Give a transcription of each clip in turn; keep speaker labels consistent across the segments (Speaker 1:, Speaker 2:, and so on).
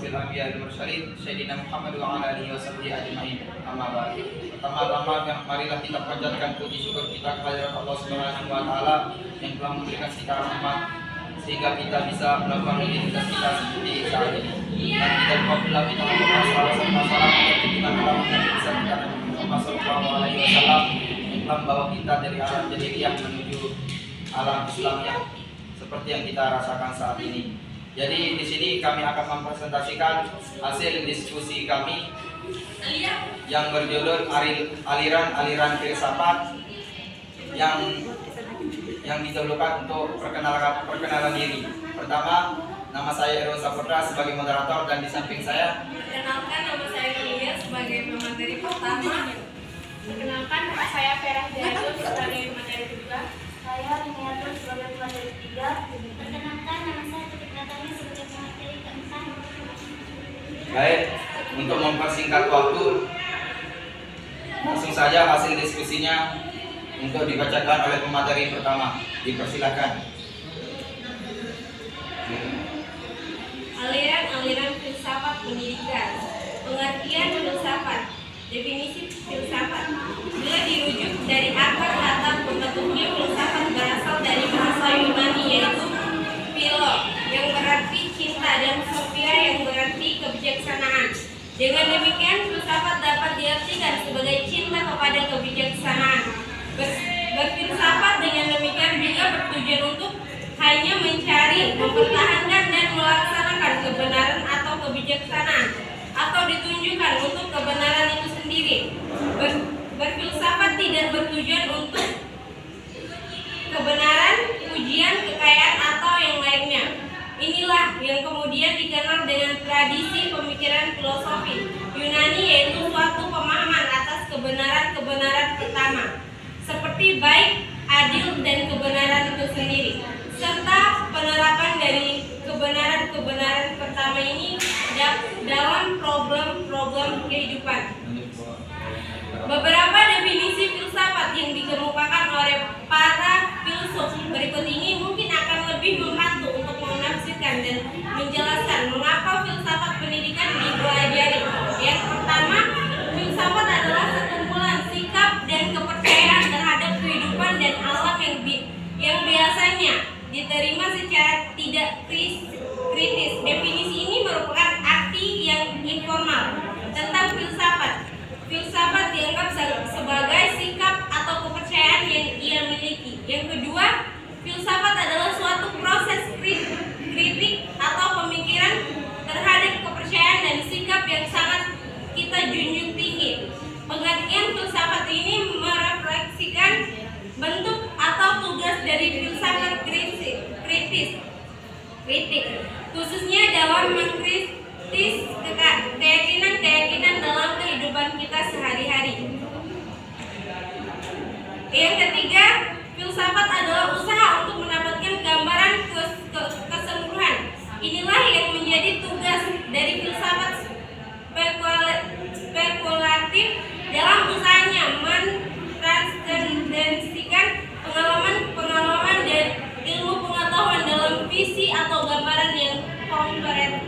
Speaker 1: asrafil anbiya wal mursalin sayyidina Muhammad wa ala alihi washabbihi ajmain. Amma ba'd. Pertama-tama marilah kita panjatkan puji syukur kita kepada Allah Subhanahu wa taala yang telah memberikan kita rahmat sehingga kita bisa melakukan aktivitas kita seperti saat ini. Dan kita apabila kita melakukan salah untuk kita melakukan bisa kita Muhammad sallallahu alaihi wasallam yang telah membawa kita dari alam jahiliyah menuju alam Islam yang seperti yang kita rasakan saat ini. Jadi di sini kami akan mempresentasikan hasil diskusi kami yang berjudul aliran filsafat yang didahulukan untuk perkenalan diri. Pertama, nama saya Erwin Saputra sebagai moderator dan di samping saya
Speaker 2: perkenalkan nama saya Yulia sebagai pemateri pertama.
Speaker 3: Perkenalkan nama saya Ferah Hidayatun sebagai materi kedua.
Speaker 4: Saya Riniatun sebagai materi ketiga. Perkenalkan nama saya Tutik Natani sebagai materi keempat.
Speaker 1: Baik, untuk mempersingkat waktu, langsung saja hasil diskusinya untuk dibacakan oleh pemateri pertama. Dipersilakan.
Speaker 2: Aliran filsafat pendidikan. Pengertian filsafat. Definisi filsafat. Bila dirujuk dari akar kata terbentuknya filsafat berasal dari bahasa Yunani yaitu philo yang berarti cinta dan sophia yang berarti kebijaksanaan. Dengan demikian filsafat dapat diartikan sebagai cinta kepada kebijaksanaan. Berfilsafat dengan demikian juga bertujuan untuk hanya mencari, mempertahankan dan melaksanakan kebenaran atau kebijaksanaan atau ditunjukkan untuk kebenaran itu sendiri. Berfilsafat tidak bertujuan untuk kebenaran, pujian, kekayaan atau yang lainnya. Inilah yang kemudian dikenal dengan tradisi pemikiran filosofi Yunani yaitu suatu pemahaman atas kebenaran-kebenaran pertama seperti baik, adil, dan kebenaran itu sendiri serta penerapan dari kebenaran-kebenaran pertama ini dalam problem-problem kehidupan. Beberapa definisi filsafat yang dikemukakan oleh para filsuf berikut ini mungkin akan lebih membantu untuk menafsirkan dan menjelaskan mengapa filsafat pendidikan dipelajari. Yang pertama, filsafat adalah sekumpulan sikap dan kepercayaan terhadap kehidupan dan alam yang biasanya diterima secara tidak kritis. Definisi ini merupakan arti yang informal tentang filsafat. Filsafat dianggap sebagai sikap atau kepercayaan yang ia miliki. Yang kedua, filsafat adalah suatu proses kritik atau pemikiran terhadap kepercayaan dan sikap yang sangat kita junjung tinggi. Pengertian filsafat ini merefleksikan bentuk atau tugas dari filsafat kritik, khususnya dalam mengkritis keyakinan-keyakinan dalam kehidupan kita sehari-hari. Yang ketiga, filsafat adalah usaha untuk mendapatkan gambaran keseluruhan. Inilah yang menjadi tugas dari filsafat spekulatif dalam usahanya mentranscendensikan pengalaman dan ilmu pengetahuan dalam visi atau gambaran yang konkret.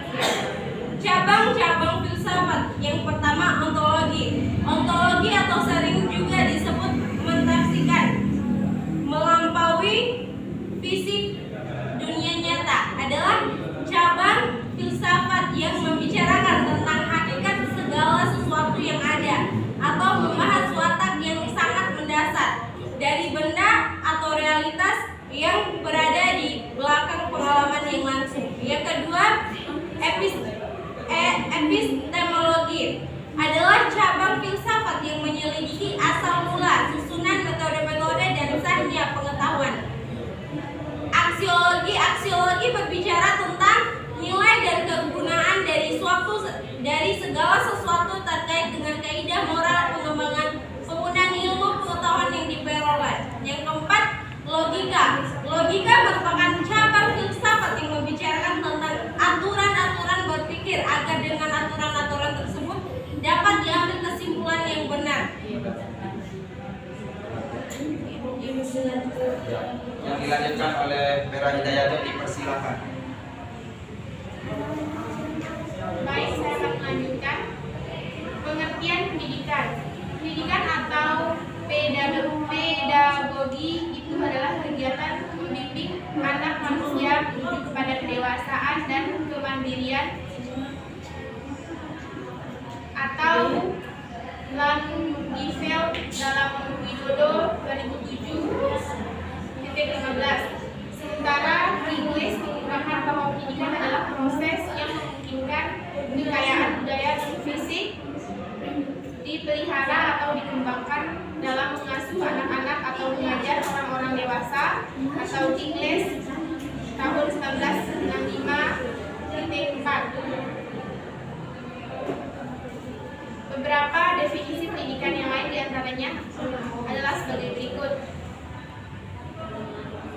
Speaker 2: Cabang-cabang filsafat. Yang pertama, ontologi. Ontologi atau sering juga disebut mentafsirkan, melampaui fisik dunia nyata, adalah cabang filsafat yang membicarakan tentang hakikat segala sesuatu yang ada atau membahas watak yang sangat mendasar dari benda atau realitas yang berada di belakang pengalaman yang langsung. Yang kedua, epistemologi adalah cabang filsafat yang menyelidiki asal mula, susunan metode-metode dan sahnya pengetahuan. Aksiologi berbicara tentang nilai dan kegunaan dari segala sesuatu terkait dengan kaidah moral penggunaan ilmu pengetahuan yang diperoleh. Yang keempat, logika. Logika merupakan cabang filsafat yang membicarakan tentang aturan-aturan berpikir agar dengan aturan-aturan tersebut dapat diambil kesimpulan yang benar.
Speaker 1: Yang dilanjutkan oleh Ferah Hidayatun, dipersilakan.
Speaker 3: dan kemandirian atau Landgiveld dalam Widodo 2007.15. Sementara Inggris mengungkapkan bahwa pendidikan adalah proses yang memungkinkan kekayaan budaya dan fisik dipelihara atau dikembangkan dalam mengasuh anak-anak atau mengajar orang-orang dewasa, atau Inggris tahun 1965.4. Beberapa definisi pendidikan yang lain diantaranya adalah sebagai berikut.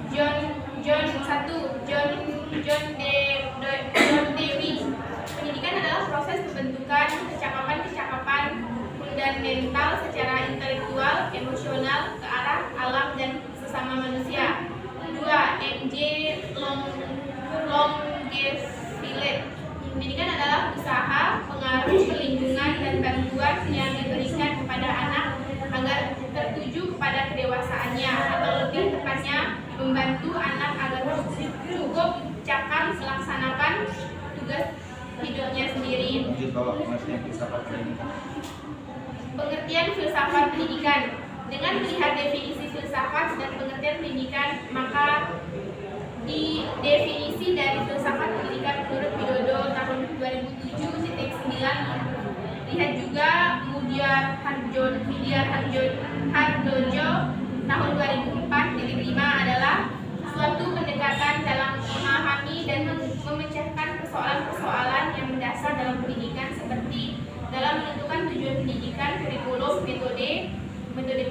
Speaker 3: John Dewey. Pendidikan adalah proses pembentukan kecakapan fundamental secara intelektual, emosional ke arah alam dan sesama manusia. 2. M.J. Longeville. Pendidikan adalah usaha, pengaruh, perlindungan, dan bantuan yang diberikan kepada anak agar tertuju kepada kedewasaannya, atau lebih tepatnya membantu anak agar cukup cakap melaksanakan tugas hidupnya sendiri. Pengertian filsafat pendidikan. Dengan melihat definisi filsafat dan pengertian pendidikan, maka di definisi dari filsafat pendidikan menurut Widodo tahun 2007.9, lihat juga Mudyar Hardojo tahun 2004.5 adalah suatu pendekatan dalam memahami dan memecahkan persoalan-persoalan yang mendasar dalam pendidikan, seperti dalam menentukan tujuan pendidikan, kurikulum, metode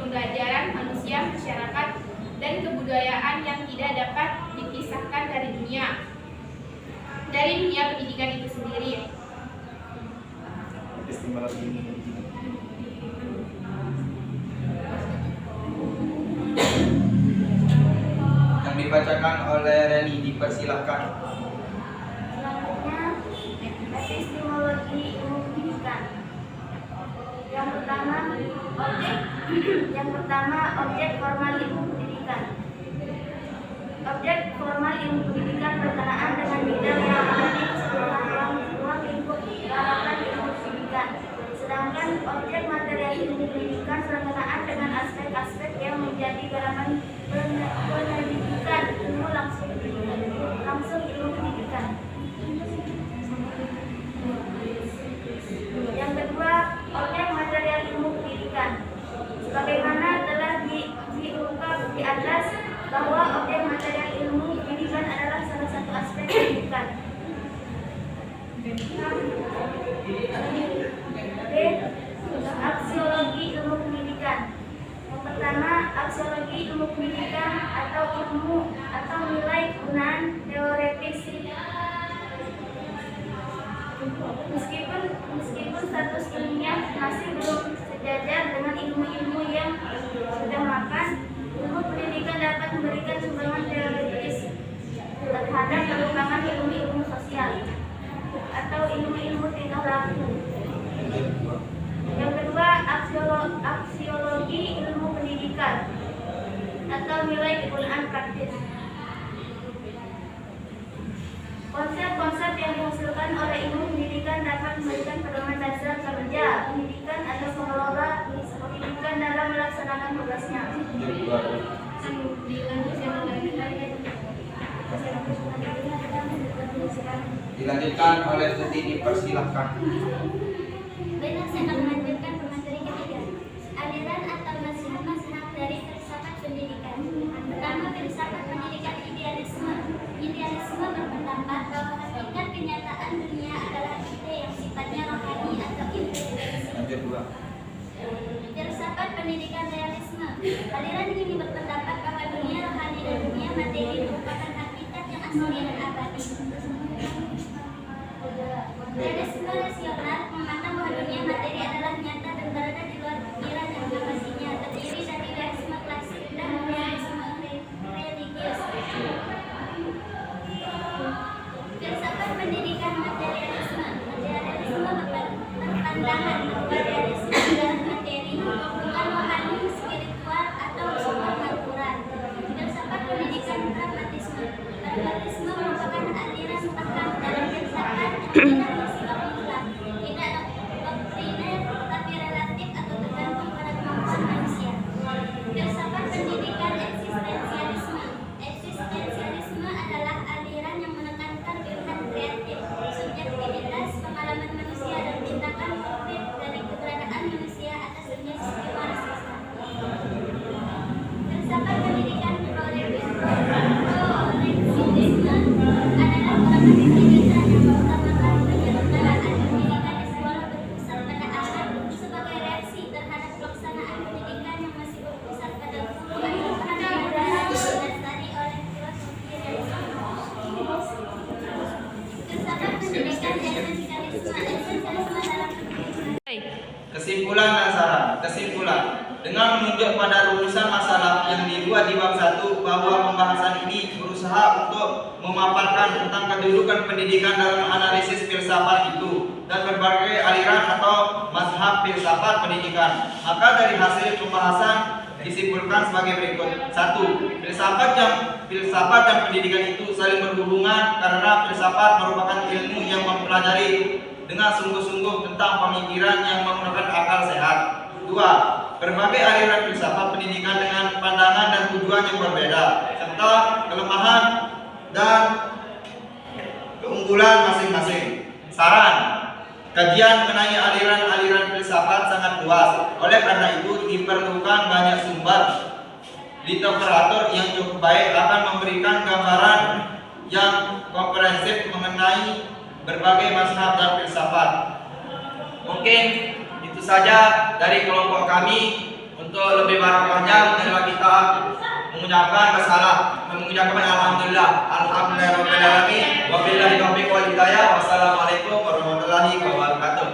Speaker 3: pembelajaran, manusia, masyarakat, dan kebudayaan yang tidak dapat dipisahkan dari dunia pendidikan itu sendiri.
Speaker 1: Yang dibacakan oleh Reni, dipersilahkan.
Speaker 4: Selanjutnya, epistemologi ilmu pendidikan. Yang pertama, objek formal ilmu pendidikan. Objek formal ilmu pendidikan berkenaan dengan bidang yang menjadi keseluruhan ruang lingkup penerapan ilmu pendidikan. Sedangkan objek material ilmu pendidikan berkenaan dengan aspek-aspek yang menjadi garapan pendidikan ilmu langsung ilmu pendidikan. Yang kedua, objek material ilmu pendidikan. Sebagaimana telah diungkap di atas bahwa objek material ilmu pendidikan adalah salah satu aspek pendidikan. B. Aksiologi ilmu pendidikan. Yang pertama, aksiologi ilmu pendidikan atau ilmu atau nilai penggunaan teoretik. Meskipun status ilmiah masih belum sejajar dengan ilmu-ilmu yang sudah mapan, ilmu pendidikan dapat memberikan sumbangan teoritis terhadap pengembangan ilmu-ilmu sosial atau ilmu-ilmu tingkah laku. Yang kedua, aksiologi ilmu pendidikan atau nilai kegunaan praktis. Konsep-konsep yang dihasilkan oleh ilmu pendidikan dapat memberikan pedoman dasar kerja pendidikan atau pengelola pendidikan dalam melaksanakan tugasnya.
Speaker 1: Dilanjutkan oleh Tuti, dipersilahkan.
Speaker 4: Baiklah, saya akan melanjutkan pemateri ketiga. Aliran atau mazhab dari filsafat pendidikan. Pertama, filsafat pendidikan idealisme. Idealisme berpendapat bahwa hakikat kenyataan dunia adalah ide yang sifatnya rohani atau intelektual. Filsafat pendidikan realisme. Aliran ini berpendapat bahwa dunia rohani dan dunia materi merupakan hakikat yang asli dan abadi. Realisme rasional memandang bahwa dunia materi adalah nyata dan berada di luar pikiran dan kapasitasnya, terdiri dari realisme klasik dan realisme religius. Filsafat pendidikan materialisme. Materialisme berpandangan bahwa realisme adalah materi, bukan rohani, spiritual, atau supernatural. Filsafat pendidikan pragmatisme. Pragmatisme merupakan aliran paham dalam tidak bersifat mutlak, tidak doktriner, tapi relatif atau tergantung pada kemampuan manusia. Filsafat pendidikan eksistensialisme. Eksistensialisme adalah aliran yang menekankan pilihan kreatif, subjektivitas, pengalaman manusia dan tindakan konkret dari keberadaan manusia atas dunia istimewa rasisme. Filsafat pendidikan proreksimisme adalah gerakan pendidikan yang mengutamakan penyelenggaraan pendidikan di sekolah berpusat pada anak sebagai reaksi terhadap pelaksanaan pendidikan yang masih berpusat pada guru atau pelajaran didasari oleh filosofi realisme. Filsafat pendidikan esensialisme dalam pendidikan.
Speaker 1: Kesimpulan dan saran. Kesimpulan. Dengan menunjuk pada rumusan masalah yang dibuat di bab 1 bahwa pembahasan ini berusaha untuk memaparkan tentang kedudukan pendidikan dalam analisis filsafat itu dan berbagai aliran atau mazhab filsafat pendidikan. Maka dari hasil pembahasan disimpulkan sebagai berikut. 1. Filsafat dan pendidikan itu saling berhubungan karena filsafat merupakan ilmu yang mempelajari dengan sungguh-sungguh tentang pemikiran yang menggunakan akal sehat. 2. Berbagai aliran filsafat pendidikan dengan pandangan dan tujuan yang berbeda, serta kelemahan dan keunggulan masing-masing. Saran. Kajian mengenai aliran-aliran filsafat sangat luas. Oleh karena itu diperlukan banyak sumber. Literatur yang cukup baik akan memberikan gambaran yang komprehensif mengenai berbagai mazhab dan filsafat. Mungkin itu saja dari kelompok kami. Untuk lebih barokahnya kita mengucapkan alhamdulillah rabbil alamin. Wabillahi taufiq wal hidayah. Wassalamualaikum warahmatullahi wabarakatuh.